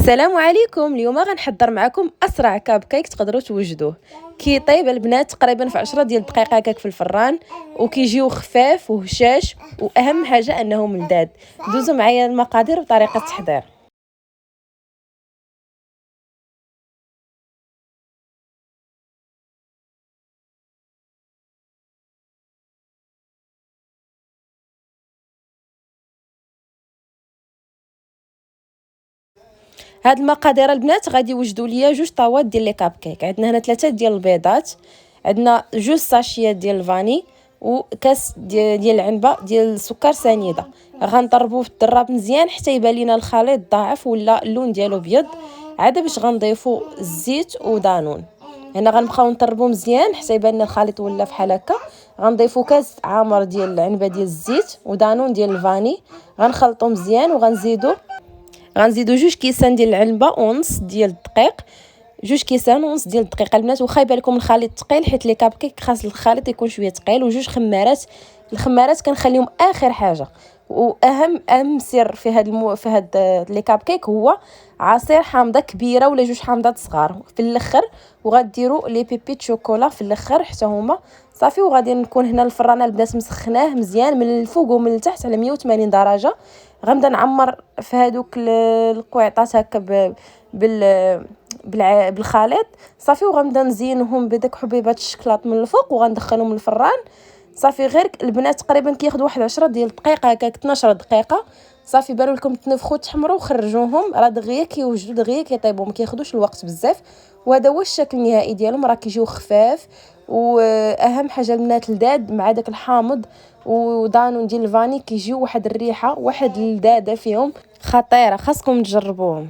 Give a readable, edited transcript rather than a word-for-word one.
السلام عليكم. اليوم غنحضر معكم اسرع كاب كيك تقدروا توجدوه. كيطيب البنات تقريبا في 10 ديال الدقائق هكاك في الفران، وكيجيو خفاف وهشاش، واهم حاجه انهم لذاذ. دوزوا معايا المقادير وطريقه التحضير. هاد المقادير البنات غادي يوجدوا ليا 2 طاوات ديال لي كاب كيك. عندنا هنا 3 ديال البيضات، عندنا 2 ساشيات ديال الفاني، وكاس ديال العنبه ديال السكر سنيده. غنضربوه في الضراب مزيان حتى يبان لينا الخليط ضاعف ولا اللون ديالو ابيض. عاد باش غنضيفوا الزيت ودانون. هنا غنبقاو نضربوا مزيان حتى يبان لنا الخليط ولا فحال هكا. غنضيفوا كاس عامر ديال العنبه ديال الزيت ودانون ديال الفاني. غنخلطوا مزيان وغنزيدوا 2 كيسان ديال العنبه ونص ديال الدقيق. 2 كيسان ونص ديال الدقيق البنات، واخا يبان لكم الخليط ثقيل حيت لي كاب كيك خاص الخليط يكون شويه ثقيل. و2 خمارات. الخمارات كنخليهم اخر حاجه. واهم سر في هاد لي كاب كيك هو عصير حامضه كبيره ولا 2 حامضات صغار في الاخر، وغديروا لي بيبيت شوكولا في الاخر حتى هما صافي. وغادي نكون هنا الفران البنات مسخناه مزيان من الفوق ومن التحت على 180 درجه. غنبدا نعمر في هادوك القويطات هكا بالخليط صافي، وغنبدا نزينهم بداك حبيبات الشكلاط من الفوق وغندخلهم للفران صافي. غير البنات تقريبا كياخذوا واحد 10 ديال الدقائق هكاك 12 دقيقه صافي. بانوا لكم تنفخوا تحمروا وخرجوهم، راه دغيا كيوجدوا دغيا كيطيبوا، ما كياخذوش الوقت بزاف. وهذا هو الشكل النهائي ديالهم، راه كيجيو خفاف. واهم حاجه البنات لذاذ مع داك الحامض ودانون ديال الفاني، كيجيو واحد الريحه واحد اللذاذه فيهم خطيره، خاصكم تجربوهم.